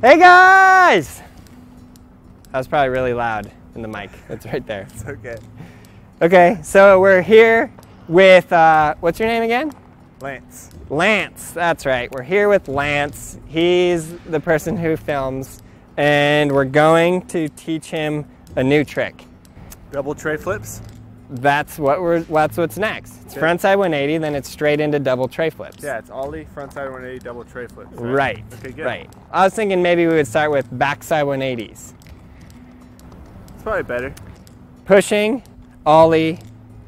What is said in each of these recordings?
Hey guys! That was probably really loud in the mic. It's right there. It's okay. Okay, so we're here with, what's your name again? Lance. Lance, that's right. We're here with Lance. He's the person who films, and we're going to teach him a new trick. Double tray flips? That's what's next. It's frontside 180, then it's straight into double tray flips. Yeah, it's ollie, frontside 180, double tray flips. Right. Okay, good. Right. I was thinking maybe we would start with backside 180s. It's probably better. Pushing, ollie,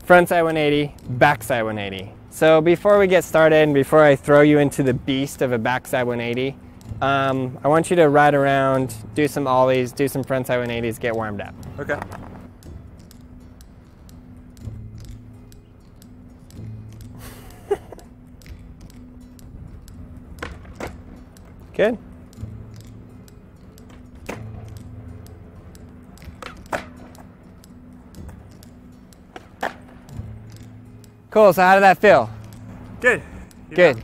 frontside 180, backside 180. So before we get started and before I throw you into the beast of a backside 180, I want you to ride around, do some ollies, do some frontside 180s, get warmed up. Okay. Good. Cool, so how did that feel? Good. Good.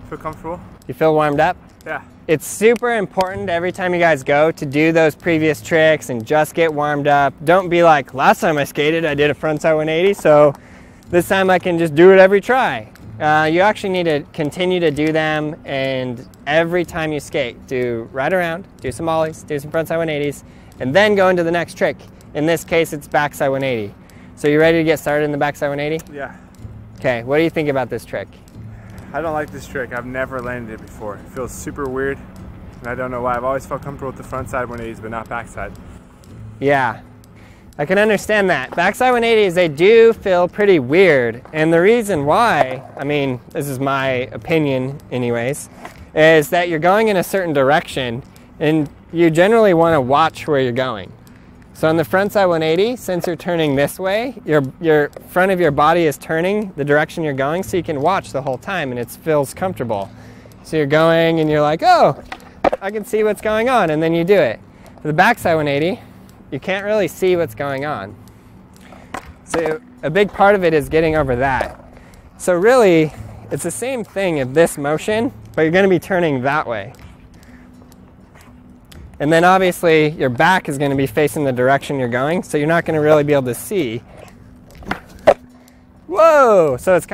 Feel comfortable? You feel warmed up? Yeah. It's super important every time you guys go to do those previous tricks and just get warmed up. Don't be like, last time I skated, I did a frontside 180, so this time I can just do it every try. You actually need to continue to do them, and every time you skate, do ride around, do some ollies, do some frontside 180s, and then go into the next trick. In this case, it's backside 180. So you ready to get started in the backside 180? Yeah. Okay, what do you think about this trick? I don't like this trick. I've never landed it before. It feels super weird, and I don't know why. I've always felt comfortable with the frontside 180s, but not backside. Yeah, I can understand that. Backside 180s, they do feel pretty weird. And the reason why, I mean, this is my opinion anyways, is that you're going in a certain direction and you generally want to watch where you're going. So on the frontside 180, since you're turning this way, your front of your body is turning the direction you're going, so you can watch the whole time and it feels comfortable. So you're going and you're like, oh, I can see what's going on, and then you do it. For the backside 180, you can't really see what's going on. So a big part of it is getting over that. So really, it's the same thing in this motion, but you're going to be turning that way. And then obviously your back is going to be facing the direction you're going, so you're not going to really be able to see. Whoa! So it's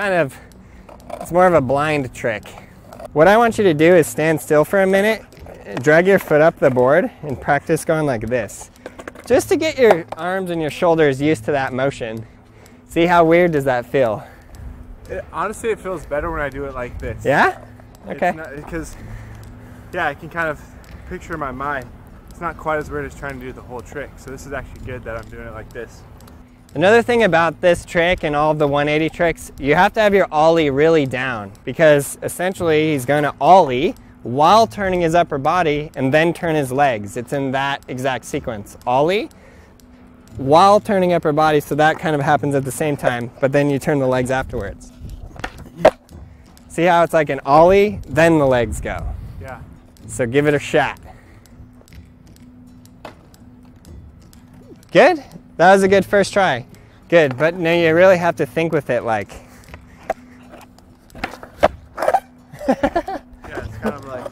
more of a blind trick. What I want you to do is stand still for a minute, drag your foot up the board, and practice going like this. Just to get your arms and your shoulders used to that motion. See how weird does that feel? Honestly, it feels better when I do it like this. Yeah? Okay. Because, yeah, I can kind of picture in my mind. It's not quite as weird as trying to do the whole trick. So this is actually good that I'm doing it like this. Another thing about this trick and all of the 180 tricks, you have to have your ollie really down, because essentially he's going to ollie while turning his upper body and then turn his legs. It's in that exact sequence. Ollie while turning upper body, so that kind of happens at the same time, but then you turn the legs afterwards. See how it's like an ollie, then the legs go? Yeah. So give it a shot. Good? That was a good first try. Good, but now you really have to think with it like. Kind of like.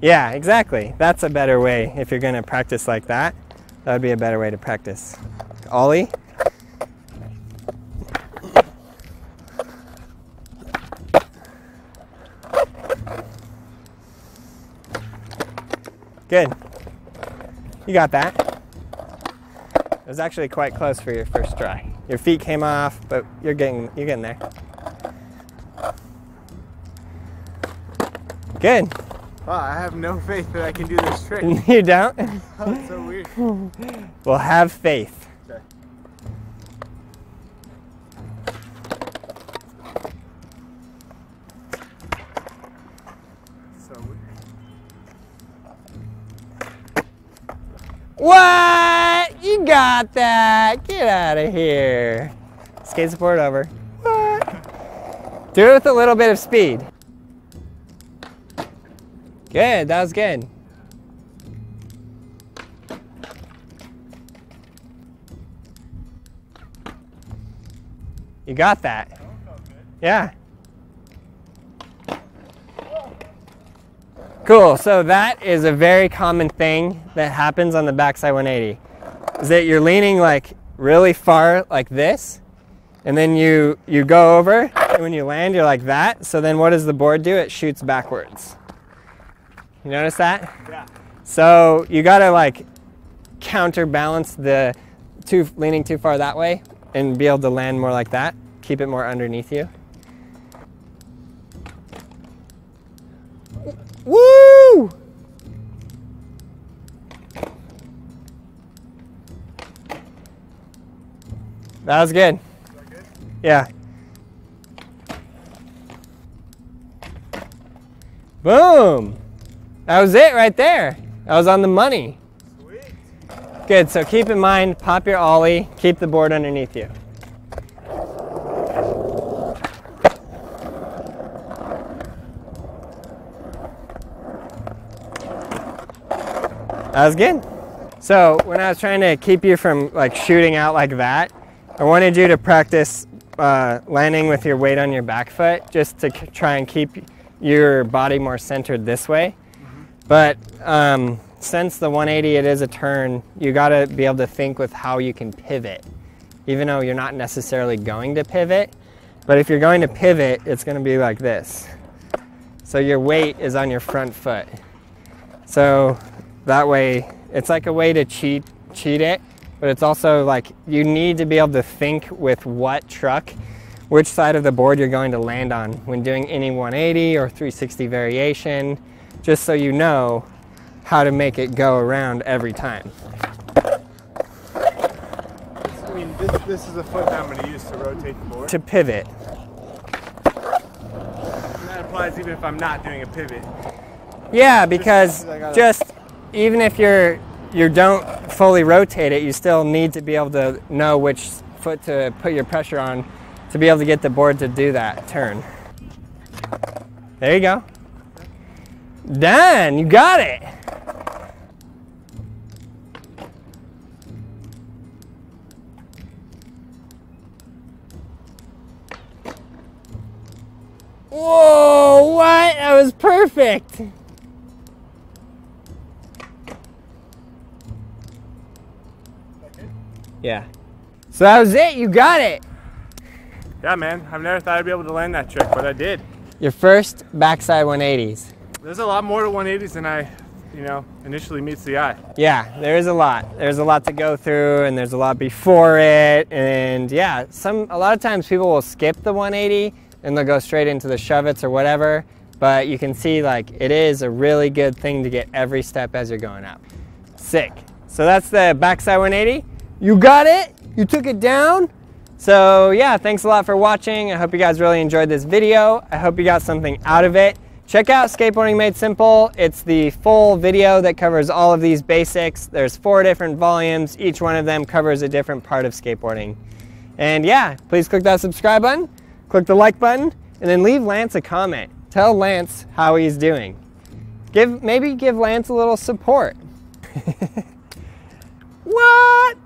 Yeah, exactly. That's a better way. If you're going to practice like that, that would be a better way to practice. Ollie. Good. You got that. It was actually quite close for your first try. Your feet came off, but you're getting there. Good. Wow, I have no faith that I can do this trick. You don't? Oh, it's so weird. Well, have faith. Okay. So weird. What? You got that. Get out of here. Skate support over. What? Do it with a little bit of speed. Good, that was good. You got that. Yeah. Cool, so that is a very common thing that happens on the backside 180. Is that you're leaning like really far like this, and then you go over, and when you land you're like that. So then what does the board do? It shoots backwards. You notice that? Yeah. So you gotta like counterbalance the leaning too far that way and be able to land more like that. Keep it more underneath you. Woo! That was good. Is that good? Yeah. Boom! That was it right there. That was on the money. Sweet. Good, so keep in mind, pop your ollie, keep the board underneath you. That was good. So when I was trying to keep you from like shooting out like that, I wanted you to practice landing with your weight on your back foot, just to try and keep your body more centered this way. But since the 180 it is a turn, you gotta be able to think with how you can pivot, even though you're not necessarily going to pivot. But if you're going to pivot, it's gonna be like this. So your weight is on your front foot. So that way, it's like a way to cheat it, but it's also like you need to be able to think with what truck, which side of the board you're going to land on when doing any 180 or 360 variation, just so you know how to make it go around every time. I mean, this is the foot that I'm going to use to rotate the board. To pivot. And that applies even if I'm not doing a pivot. Yeah, because just even if you don't fully rotate it, you still need to be able to know which foot to put your pressure on to be able to get the board to do that turn. There you go. Done, you got it. Whoa, what? That was perfect. Yeah. So that was it, you got it. Yeah, man, I've never thought I'd be able to land that trick, but I did. Your first backside 180s. There's a lot more to 180s than I, initially meets the eye. Yeah, there is a lot. There's a lot to go through, and there's a lot before it, and yeah, a lot of times people will skip the 180 and they'll go straight into the shove-its or whatever, but you can see like it is a really good thing to get every step as you're going up. Sick. So that's the backside 180. You got it, you took it down. So yeah, thanks a lot for watching. I hope you guys really enjoyed this video. I hope you got something out of it. Check out Skateboarding Made Simple. It's the full video that covers all of these basics. There's 4 different volumes. Each one of them covers a different part of skateboarding. And yeah, please click that subscribe button, click the like button, and then leave Lance a comment. Tell Lance how he's doing. Maybe give Lance a little support. What?